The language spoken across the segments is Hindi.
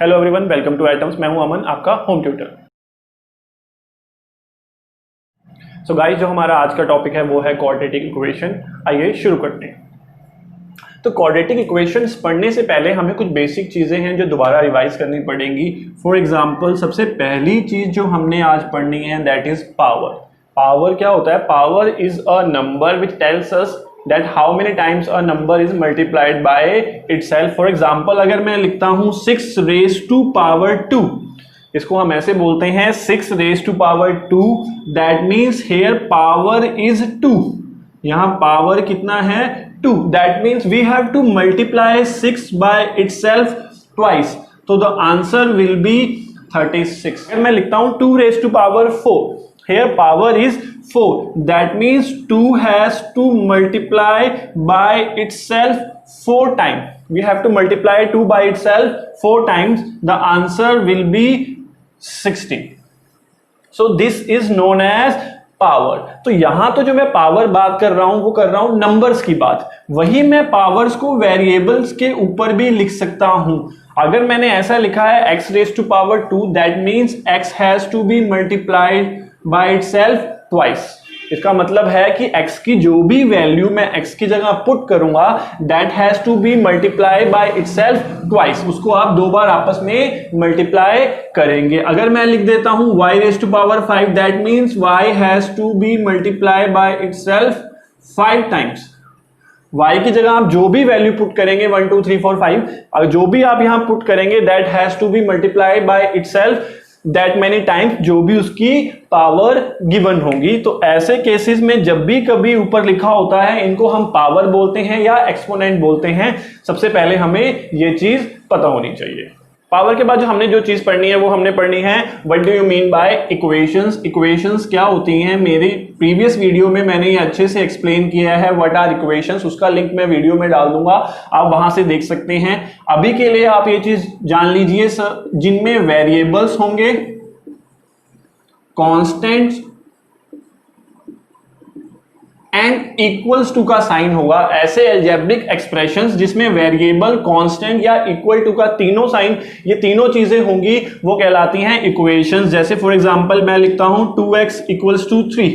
Hello everyone, welcome two atoms. मैं हूं अमन, आपका होम ट्यूटर। सो गाइस, जो हमारा आज का टॉपिक है वो है क्वाड्रेटिक इक्वेशन। आइए शुरू करते हैं। तो क्वाड्रेटिक इक्वेशंस पढ़ने से पहले हमें कुछ बेसिक चीज़ें हैं जो दोबारा रिवाइज करनी पड़ेंगी। फॉर एग्जांपल, सबसे पहली चीज़ जो हमने आज पढ़नी है दैट इज पावर। पावर क्या होता है? Power is a number which tells us that how many times a number is multiplied by itself. For example, अगर मैं लिखता हूं 6 raised to power 2, इसको हम ऐसे बोलते हैं 6 raised to power 2, that means here power is 2. यहां पावर कितना है? 2. That means we have to multiply 6 by itself twice. तो the answer will be 36. अगर मैं लिखता हूं 2 raised to power 4, here power is 4. That means 2 has to multiply by itself 4 times. We have to multiply 2 by itself 4 times. The answer will be 60. So this is known as power. तो यहां तो जो मैं पावर बात कर रहा हूं वो कर रहा हूं नंबर्स की बात। वही मैं पावर्स को वेरिएबल्स के ऊपर भी लिख सकता हूं। अगर मैंने ऐसा लिखा है x raised to power 2, that means x has to be multiplied by itself twice. इसका मतलब है कि x की जो भी वैल्यू मैं x की जगह पुट करूंगा that has to be multiplied by itself twice. उसको आप दो बार आपस में मल्टीप्लाई करेंगे। अगर मैं लिख देता हूं y raised to power 5, that means y has to be multiplied by itself 5 times. y की जगह आप जो भी वैल्यू पुट करेंगे 1 2 3 4 5, और जो भी आप यहां पुट करेंगे that has to be multiplied by itself that many times, जो भी उसकी पावर गिवन होगी। तो ऐसे केसेस में जब भी कभी ऊपर लिखा होता है इनको हम पावर बोलते हैं या एक्सपोनेंट बोलते हैं। सबसे पहले हमें ये चीज पता होनी चाहिए। पावर के बाद जो हमने जो चीज पढ़नी है वो हमने पढ़नी है what do you mean by equations. Equations क्या होती हैं? मेरी प्रीवियस वीडियो में मैंने ये अच्छे से एक्सप्लेन किया है व्हाट आर इक्वेशंस। उसका लिंक मैं वीडियो में डाल दूंगा, आप वहां से देख सकते हैं। अभी के लिए आप ये चीज जान लीजिए सर, जिनमें वेरिएबल्स होंगे, कांस्टेंट्स एंड इक्वल्स टू का साइन होगा, ऐसे अलजेब्रिक एक्सप्रेशंस जिसमें वेरिएबल, कांस्टेंट या इक्वल टू का तीनों साइन, ये तीनों चीजें होंगी, वो कहलाती हैं इक्वेशंस। जैसे फॉर एग्जांपल मैं लिखता हूं 2x equals to 3।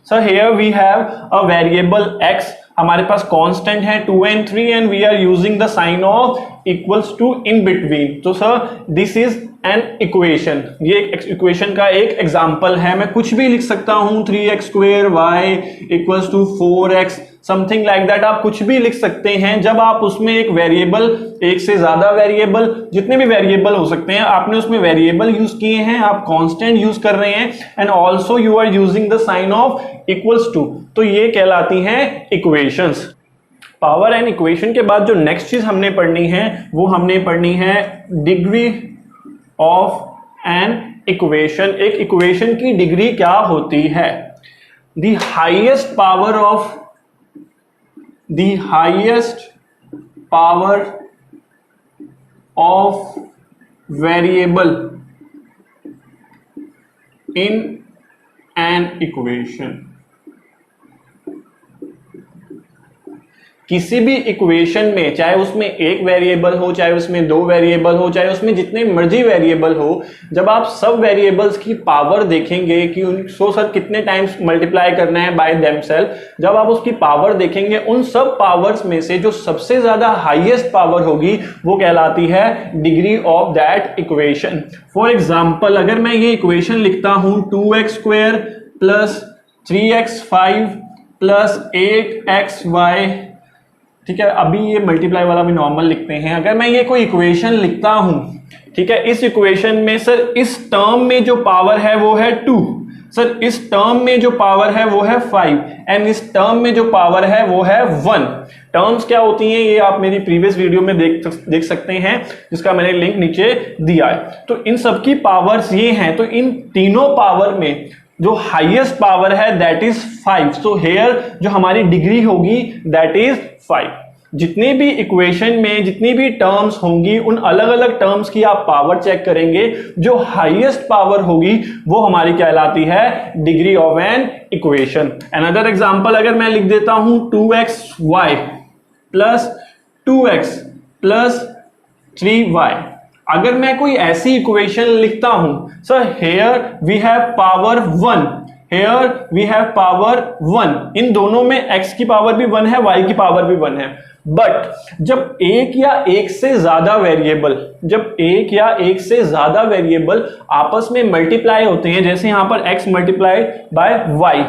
Sir here we have a variable x, हमारे पास कांस्टेंट है 2 and 3 and we are using the sign of equals to in between. तो sir this is an equation. ये इक्वेशन का एक एग्जांपल है। मैं कुछ भी लिख सकता हूं 3x square y equals to 4x, something like that. आप कुछ भी लिख सकते हैं। जब आप उसमें एक वेरिएबल, एक से ज्यादा वेरिएबल, जितने भी वेरिएबल हो सकते हैं, आपने उसमें वेरिएबल यूज किए हैं, आप कांस्टेंट यूज कर रहे हैं and also you are using the sign of equals to, तो ये कहलाती हैं इक्वेशंस। पावर एंड इक्वेशन के बाद जो नेक्स्ट चीज हमने पढ़नी है वो हमने पढ़नी है डिग्री ऑफ एन इक्वेशन। एक इक्वेशन की डिग्री क्या होती है? The highest power of variable in an equation. किसी भी इक्वेशन में, चाहे उसमें एक वेरिएबल हो, चाहे उसमें दो वेरिएबल हो, चाहे उसमें जितने मर्जी वेरिएबल हो, जब आप सब वेरिएबल्स की पावर देखेंगे कि उनको सर कितने टाइम्स मल्टीप्लाई करना है बाय देमसेल्फ, जब आप उसकी पावर देखेंगे, उन सब पावर्स में से जो सबसे ज्यादा हाईएस्ट पावर होगी वो कहलाती है degree of that equation. For example, अगर मैं ये इक्वेशन लिखता हूं 2x square plus 3x5 plus 8xy, ठीक है, अभी ये मल्टीप्लाई वाला भी नॉर्मल लिखते हैं। अगर मैं ये कोई इक्वेशन लिखता हूं, ठीक है, इस इक्वेशन में सर इस टर्म में जो पावर है वो है 2, सर इस टर्म में जो पावर है वो है 5 एंड इस टर्म में जो पावर है वो है 1। टर्म्स क्या होती हैं ये आप मेरी प्रीवियस वीडियो में देख सकते हैं, जिसका मैंने लिंक नीचे दिया है। तो इन सबकी पावर्स ये हैं। तो इन तीनों पावर में जो हाईएस्ट पावर है दैट इज 5। सो हेयर जो हमारी डिग्री होगी दैट इज 5। जितने भी इक्वेशन में जितनी भी टर्म्स होंगी, उन अलग अलग टर्म्स की आप पावर चेक करेंगे, जो हाईएस्ट पावर होगी वो हमारी कहलाती है degree of an equation. Another example, अगर मैं लिख देता हूं 2xy plus 2x plus 3y, अगर मैं कोई ऐसी इक्वेशन लिखता हूं, sir here we have power 1, here we have power 1, इन दोनों में x की पावर भी 1 है, y की पावर भी 1 है, बट जब एक या एक से ज्यादा वेरिएबल, जब एक या एक से ज्यादा वेरिएबल आपस में मल्टीप्लाई होते हैं, जैसे यहां पर x मल्टीप्लाई बाय y,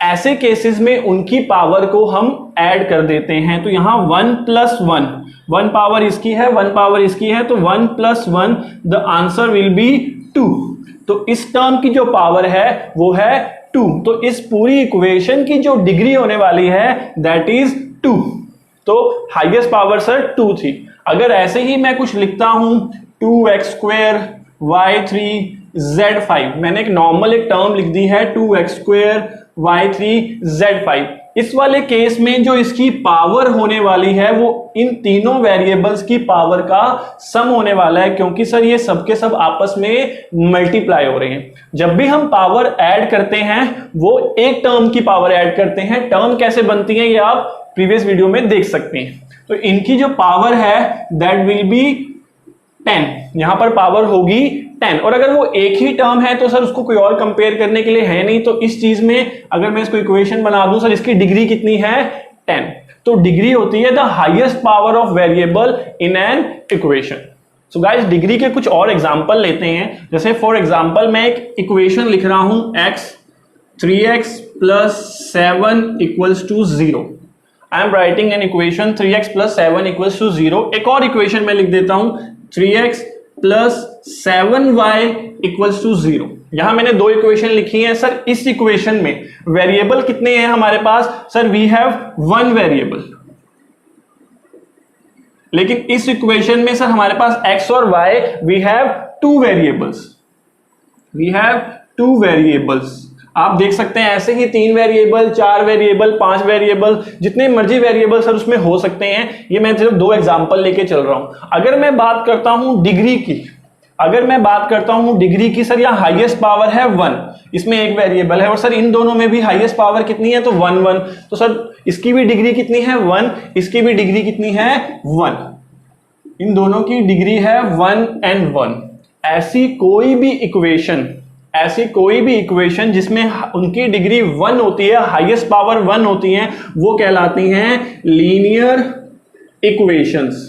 ऐसे केसेस में उनकी पावर को हम ऐड कर देते हैं। तो यहां 1 प्लस 1, 1 पावर इसकी है, 1 पावर इसकी है, तो 1 plus 1 the answer will be 2। तो इस टर्म की जो पावर है वो है 2। तो इस पूरी इक्वेशन की जो डिग्री होने वाली है दैट इज 2। तो हाईएस्ट पावर सर 2 थी। अगर ऐसे ही मैं कुछ लिखता हूं 2x स्क्वायर y3 z5, मैंने एक नॉर्मल एक टर्म लिख दी है 2x स्क्वायर y3 z5, इस वाले केस में जो इसकी पावर होने वाली है वो इन तीनों वेरिएबल्स की पावर का सम होने वाला है, क्योंकि सर ये सबके सब आपस में मल्टीप्लाई हो रहे हैं। जब भी हम पावर ऐड करते हैं वो एक टर्म की पावर ऐड करते हैं। टर्म कैसे बनती है ये आप प्रीवियस वीडियो में देख सकते हैं। तो इनकी जो पावर है दैट विल बी 10, यहां पर पावर होगी 10। और अगर वो एक ही टर्म है तो सर उसको कोई और कंपेयर करने के लिए है नहीं, तो इस चीज में अगर मैं इसको इक्वेशन बना दूं, सर इसकी डिग्री कितनी है 10। तो डिग्री होती है the highest power of variable in an equation. So guys degree के कुछ और एग्जांपल लेते हैं। जैसे फॉर एग्जांपल मैं एक इक्वेशन लिख रहा हूं x 3x plus 7 equals to 0। I am writing an equation 3x plus 7 equals to 0। एक और इक्वेशन मैं लिख देता हूं 3x plus 7y equals to 0। यहां मैंने दो इक्वेशन लिखी हैं। सर इस इक्वेशन में वेरिएबल कितने हैं हमारे पास? Sir we have 1 variable. लेकिन इस इक्वेशन में सर हमारे पास x और y we have 2 variables, we have 2 variables. आप देख सकते हैं ऐसे ही 3 वेरिएबल, 4 वेरिएबल, 5 वेरिएबल, जितने मर्जी वेरिएबल सर उसमें हो सकते हैं। ये मैं सिर्फ 2 एग्जांपल लेके चल रहा हूं। अगर मैं बात करता हूं डिग्री की, अगर मैं बात करता हूं डिग्री की, सर यहाँ हाईएस्ट पावर है 1, इसमें एक वेरिएबल है, और सर इन दोनों में भी हाईएस्ट पावर कितनी है? तो 1 1। तो सर इसकी भी डिग्री कितनी है? 1, इसकी भी डिग्री कितनी है? 1। इन दोनों की डिग्री है 1 and 1। ऐसी कोई भी इक्वेशन जिसमें उनकी डिग्री 1 होती है, हाईएस्ट पावर 1 होती है, वो कहलाती हैं लीनियर इक्वेशंस।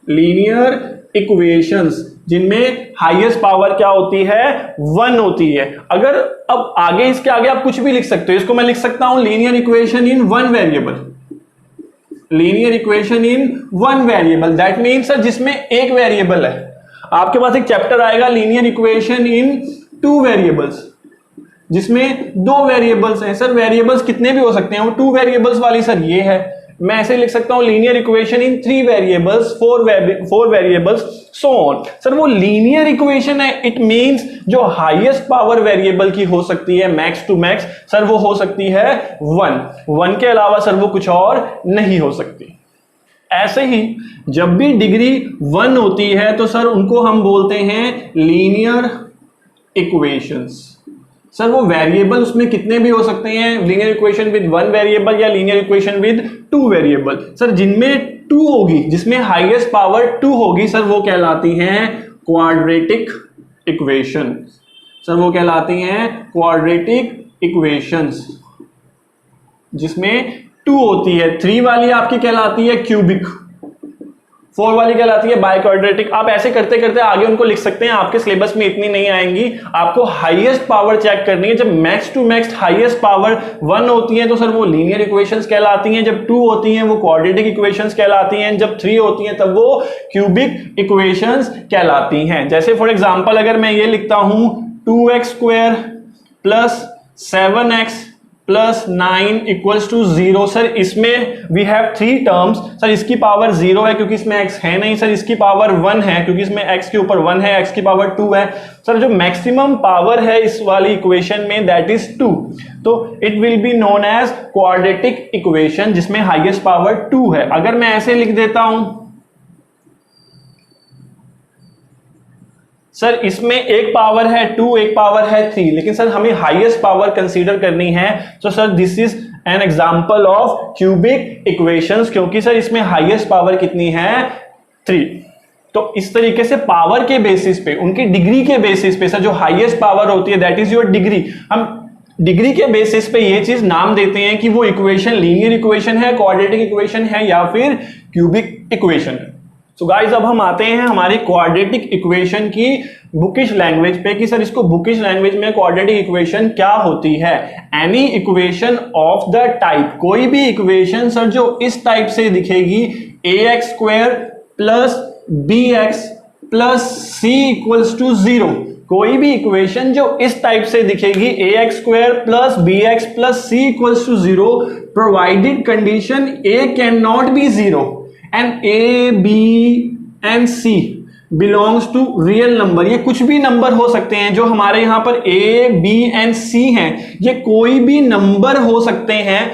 लीनियर इक्वेशंस जिनमें हाईएस्ट पावर क्या होती है? 1 होती है। अगर अब आगे इसके आगे आप कुछ भी लिख सकते हो, इसको मैं लिख सकता हूं linear equation in 1 variable, linear equation in 1 variable. That mean sir जिसमें एक वेरिएबल है। आपके पास एक चैप्टर आएगा लीनियर इक्वेशन इन 2 वेरिएबल्स, जिसमें 2 वेरिएबल्स हैं। सर वेरिएबल्स कितने भी हो सकते हैं, वो 2 वेरिएबल्स वाली सर ये है। मैं ऐसे लिख सकता हूं linear equation in 3 variables, 4 variables, so on. Sir वो लीनियर इक्वेशन है, इट मींस जो हाईएस्ट पावर वेरिएबल की हो सकती है मैक्स टू मैक्स, सर वो हो सकती है 1 के अलावा सर वो कुछ और नहीं हो सकती। ऐसे ही जब भी डिग्री 1 होती है तो सर उनको हम बोलते हैं लीनियर इक्वेशंस। सर वो वेरिएबल उसमें कितने भी हो सकते हैं, लीनियर इक्वेशन विद 1 वेरिएबल या linear equation with 2 variable. Sir जिनमें 2 होगी, जिसमें हाईएस्ट पावर 2 होगी, सर वो कहलाती हैं क्वाड्रेटिक इक्वेशन। सर वो कहलाती हैं क्वाड्रेटिक इक्वेशंस जिसमें 2 होती है। 3 वाली आपकी कहलाती है क्यूबिक, 4 वाली कहलाती है बाइक्वाड्रेटिक। आप ऐसे करते करते आगे उनको लिख सकते हैं, आपके सिलेबस में इतनी नहीं आएंगी। आपको हाईएस्ट पावर चेक करनी है। जब max to max highest power 1 होती है तो सर वो लीनियर इक्वेशंस कहलाती हैं। जब 2 होती हैं वो क्वाड्रेटिक इक्वेशंस कहलाती हैं। जब 3 होती हैं तब वो क्यूबिक इक्वेशंस कहलाती हैं। जैसे फॉर एग्जांपल अगर मैं ये लिखता हूं 2x square plus 7x plus 9 equals to 0। Sir इसमें वी हैव 3 टर्म्स। सर इसकी पावर 0 है क्योंकि इसमें x है नहीं। सर इसकी पावर 1 है क्योंकि इसमें x के ऊपर 1 है, x की पावर 2 है। सर जो मैक्सिमम पावर है इस वाली इक्वेशन में दैट इज 2। तो it will be known as quadratic equation जिसमें हाईएस्ट पावर 2 है। अगर मैं ऐसे लिख देता हूं सर इसमें एक पावर है 2, एक पावर है 3, लेकिन सर हमें हाईएस्ट पावर कंसीडर करनी है। तो sir this is an example of cubic equations, क्योंकि सर इसमें हाईएस्ट पावर कितनी है? 3। तो इस तरीके से पावर के बेसिस पे, उनकी डिग्री के बेसिस पे, सर जो हाईएस्ट पावर होती है दैट इज योर डिग्री, हम डिग्री के बेसिस पे ये चीज नाम देते हैं कि वो इक्वेशन लीनियर इक्वेशन है, क्वाड्रेटिक इक्वेशन है या फिर क्यूबिक इक्वेशन है। सो गाइस अब हम आते हैं हमारी क्वाड्रेटिक इक्वेशन की बुकिश लैंग्वेज पे कि सर इसको बुकिश लैंग्वेज में क्वाड्रेटिक इक्वेशन क्या होती है। Any equation of the type, कोई भी इक्वेशन सर जो इस टाइप से दिखेगी, ax square plus bx plus c equals to 0, कोई भी इक्वेशन जो इस टाइप से दिखेगी ax square plus bx plus c equals to 0 provided condition a can not be 0 and a b and c belongs to real number. ये कुछ भी नंबर हो सकते हैं जो हमारे यहां पर a b एंड c हैं, ये कोई भी नंबर हो सकते हैं।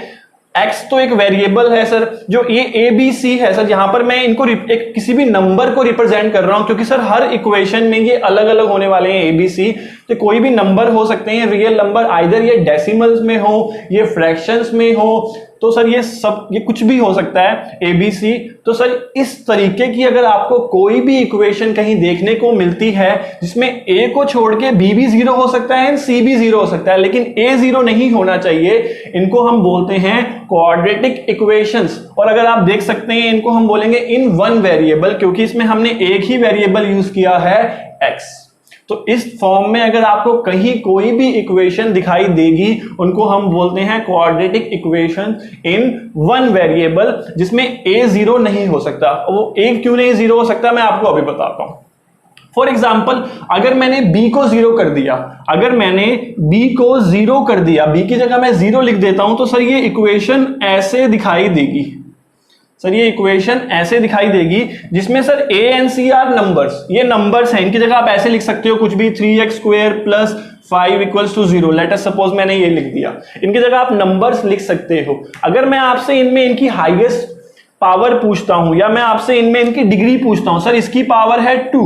x तो एक वेरिएबल है सर, जो ये a b c है सर, यहां पर मैं इनको एक किसी भी नंबर को रिप्रेजेंट कर रहा हूं क्योंकि सर हर इक्वेशन में ये अलग अलग होने वाले हैं a b c, तो कोई भी नंबर हो सकते हैं रियल नंबर, आइदर ये डेसिमल्स में हो, ये फ्रैक्शंस में हो, तो सर ये सब, ये कुछ भी हो सकता है a b c। तो सर इस तरीके की अगर आपको कोई भी इक्वेशन कहीं देखने को मिलती है जिसमें a को छोड़ के b भी 0 हो सकता है, c भी 0 हो सकता है, लेकिन a 0 नहीं होना चाहिए, इनको हम बोलते हैं क्वाड्रेटिक इक्वेशंस। और अगर आप देख सकते हैं इनको हम बोलेंगे इन वन वेरिएबल, क्योंकि इसमें हमने एक ही वेरिएबल यूज किया है x। तो इस फॉर्म में अगर आपको कहीं कोई भी इक्वेशन दिखाई देगी उनको हम बोलते हैं quadratic equation in one variable, जिसमें a 0 नहीं हो सकता। वो a क्यों नहीं 0 हो सकता मैं आपको अभी बताता हूं। फॉर एग्जाम्पल अगर मैंने b को 0 कर दिया, अगर मैंने b को 0 कर दिया, b की जगह मैं 0 लिख देता हूं, तो सर ये इक्वेशन ऐसे दिखाई देगी। सर ये इक्वेशन ऐसे दिखाई देगी जिसमें sir a and c are numbers, ये नंबर्स हैं, इनकी जगह आप ऐसे लिख सकते हो कुछ भी, 3x square plus 5 equals to 0। Let us suppose मैंने ये लिख दिया, इनकी जगह आप नंबर्स लिख सकते हो। अगर मैं आपसे इनमें इनकी हाईएस्ट पावर पूछता हूं या मैं आपसे इनमें इनकी डिग्री पूछता हूं, सर इसकी पावर है 2,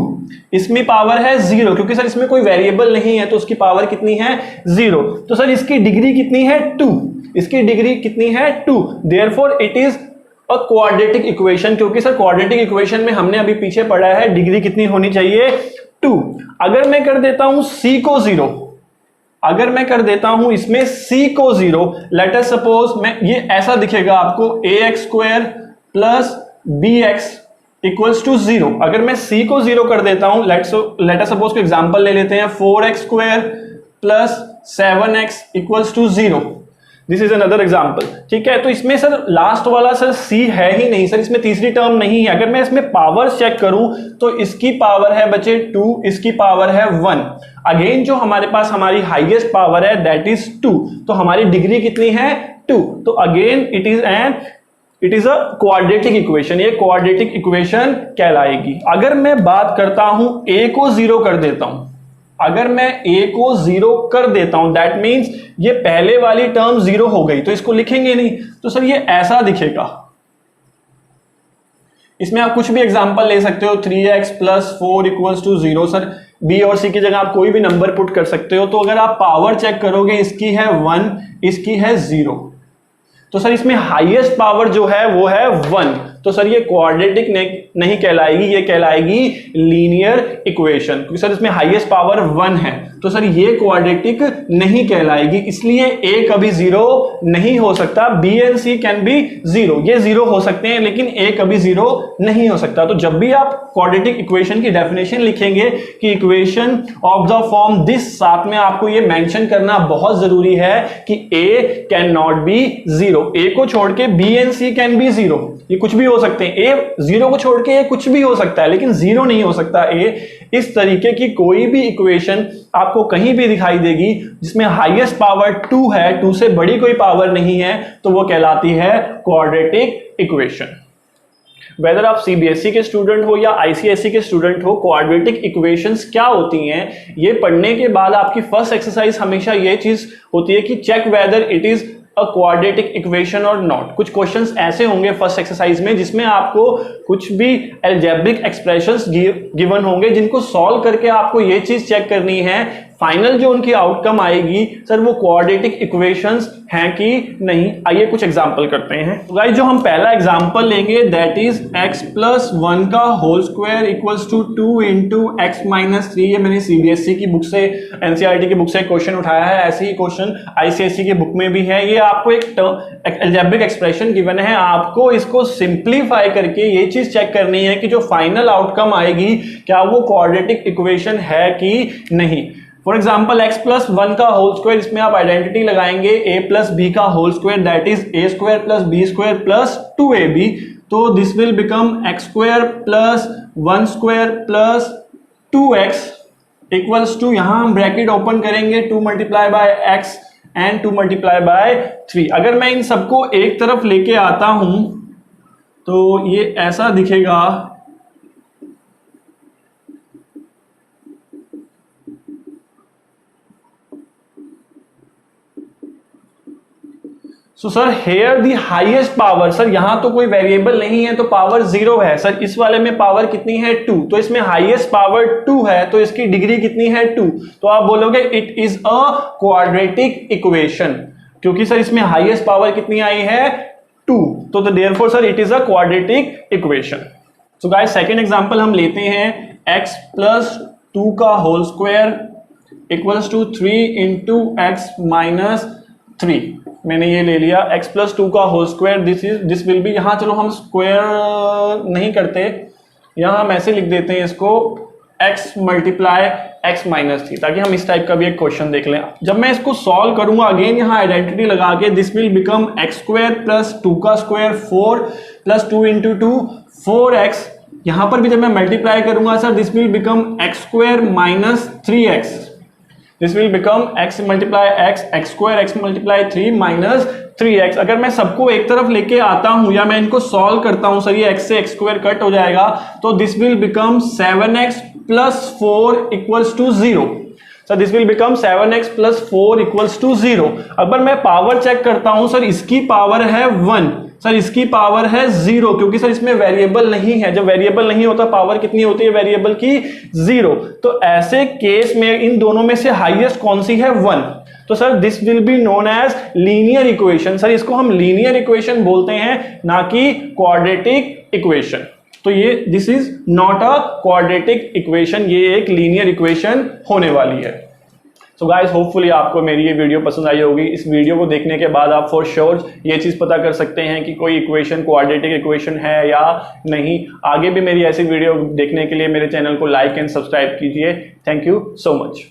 इसमें पावर है 0, क्योंकि सर इसमें कोई वेरिएबल नहीं है तो उसकी पावर कितनी है 0, तो सर इसकी डिग्री कितनी है 2, इसकी डिग्री कितनी है 2, therefore it is a quadratic equation, क्योंकि सर क्वाड्रेटिक इक्वेशन में हमने अभी पीछे पढ़ा है डिग्री कितनी होनी चाहिए 2। अगर मैं कर देता हूं c को 0, अगर मैं कर देता हूं इसमें c को 0, लेट अस सपोज मैं ये ऐसा दिखेगा आपको ax square plus bx equals to 0। अगर मैं c को 0 कर देता हूं, लेट अस सपोज को एग्जांपल ले लेते हैं, 4x square plus 7x equals to 0। This is another example, ठीक है। तो इसमें सर लास्ट वाला सर c है ही नहीं, सर इसमें तीसरी टर्म नहीं है। अगर मैं इसमें पावर चेक करूं तो इसकी पावर है बचे 2, इसकी पावर है 1। अगेन जो हमारे पास हमारी हाईएस्ट पावर है दैट इज 2, तो हमारी डिग्री कितनी है 2। तो again it is a quadratic equation, ये क्वाड्रेटिक इक्वेशन कहलाएगी। अगर मैं बात करता हूं a को 0 कर देता हूं, अगर मैं a को 0 कर देता हूं दैट मींस ये पहले वाली टर्म 0 हो गई, तो इसको लिखेंगे नहीं, तो सर ये ऐसा दिखेगा। इसमें आप कुछ भी एग्जांपल ले सकते हो, 3x plus 4 equals to 0। Sir b और c की जगह आप कोई भी नंबर पुट कर सकते हो। तो अगर आप पावर चेक करोगे, इसकी है 1, इसकी है 0, तो सर इसमें हाईएस्ट पावर जो है वो है 1, तो सर ये क्वाड्रेटिक नहीं कहलाएगी, ये कहलाएगी लीनियर इक्वेशन, क्योंकि सर इसमें हाईएस्ट पावर 1 है, तो सर ये क्वाड्रेटिक नहीं कहलाएगी। इसलिए a कभी 0 नहीं हो सकता, b and c can be 0, ये 0 हो सकते हैं लेकिन a कभी 0 नहीं हो सकता। तो जब भी आप क्वाड्रेटिक इक्वेशन की डेफिनेशन लिखेंगे कि equation of the form this, साथ में आपको ये मेंशन करना बहुत जरूरी है कि a can not be 0, a को छोड़ के b and c can be 0, ये कुछ भी हो सकते हैं, a 0 को छोड़ के ये कुछ भी हो सकता है लेकिन 0 नहीं हो सकता a। इस तरीके की कोई भी इक्वेशन आपको कहीं भी दिखाई देगी जिसमें हाईएस्ट पावर 2 है, 2 से बड़ी कोई पावर नहीं है, तो वो कहलाती है क्वाड्रेटिक इक्वेशन। वेदर आप सीबीएसई के स्टूडेंट हो या आईसीएसई के स्टूडेंट हो, क्वाड्रेटिक इक्वेशंस क्या होती हैं ये पढ़ने के बाद आपकी फर्स्ट एक्सरसाइज हमेशा ये चीज होती है कि check whether it is a quadratic equation और नॉट। कुछ क्वेश्चंस ऐसे होंगे फर्स्ट एक्सरसाइज में जिसमें आपको कुछ भी अलजेब्रिक एक्सप्रेशंस गिवन होंगे जिनको सॉल्व करके आपको ये चीज चेक करनी है फाइनल जो उनकी आउटकम आएगी सर वो क्वाड्रेटिक इक्वेशंस हैं कि नहीं। आइए कुछ एग्जांपल करते हैं। गाइस जो हम पहला एग्जांपल लेंगे दैट इज x प्लस 1 का whole square equals to 2 into x minus 3। ये मैंने सीबीएसई की बुक से, एनसीईआरटी की बुक से क्वेश्चन उठाया है। ऐसे ही क्वेश्चन आईसीएसई की बुक में भी है। ये आपको एक अलजेब्रिक एक्सप्रेशन गिवन है, आपको इसको सिंप्लीफाई करके ये चीज चेक करनी है कि जो फाइनल आउटकम आएगी क्या वो क्वाड्रेटिक इक्वेशन है कि नहीं। फॉर एग्जाम्पल x प्लस 1 का होल स्क्वायर, इसमें आप आइडेंटिटी लगाएंगे a प्लस बी का whole square that is a square plus b square plus 2ab। तो this will become x square plus 1 square plus 2x equals to, यहां हम ब्रैकेट ओपन करेंगे 2 multiply by x and 2 multiply by 3। अगर मैं इन सबको एक तरफ लेके आता हूं तो ये ऐसा दिखेगा। So sir here the highest power, sir यहां तो कोई वेरिएबल नहीं है तो पावर 0 है। सर इस वाले में पावर कितनी है 2, तो इसमें हाईएस्ट पावर 2 है तो इसकी डिग्री कितनी है 2। तो आप बोलोगे it is a quadratic equation, क्योंकि सर इसमें हाईएस्ट पावर कितनी आई है 2, तो therefore sir it is a quadratic equation. So guys second example हम लेते हैं x प्लस 2 का whole square equals to 3 into x minus 3। मैंने ये ले लिया x प्लस 2 का whole square, this will be, यहां चलो हम स्क्वायर नहीं करते, यहां हम ऐसे लिख देते हैं इसको x मल्टीप्लाई x माइनस 3, ताकि हम इस टाइप का भी एक क्वेश्चन देख लें। जब मैं इसको सॉल्व करूंगा अगेन यहां आइडेंटिटी लगा के, this will become x square plus 2 का स्क्वायर 4 प्लस 2 इंटू 2 4x। यहां पर भी जब मैं मल्टीप्लाई करूंगा sir this will become x square minus 3x। This will become x multiply x square x multiply 3 minus 3x। अगर मैं सबको एक तरफ लेके आता हूं या मैं इनको सॉल्व करता हूं सर, ये x से x स्क्वायर कट हो जाएगा तो this will become 7x plus 4 equals to 0। Sir this will become 7x plus 4 equals to 0। अगर मैं पावर चेक करता हूं सर, इसकी पावर है 1, सर इसकी पावर है 0, क्योंकि सर इसमें वेरिएबल नहीं है। जब वेरिएबल नहीं होता पावर कितनी होती है वेरिएबल की 0। तो ऐसे केस में इन दोनों में से हाईएस्ट कौन सी है 1, तो sir this will be known as linear equation. Sir इसको हम लीनियर इक्वेशन बोलते हैं, ना कि क्वाड्रेटिक इक्वेशन। तो ये this is not a quadratic equation, ये एक लीनियर इक्वेशन होने वाली है। सो गाइस होपफुली आपको मेरी ये वीडियो पसंद आई होगी। इस वीडियो को देखने के बाद आप फॉर श्योर ये चीज़ पता कर सकते हैं कि कोई इक्वेशन क्वाड्रेटिक इक्वेशन है या नहीं। आगे भी मेरी ऐसी वीडियो देखने के लिए मेरे चैनल को लाइक एंड सब्सक्राइब कीजिए। Thank you so much.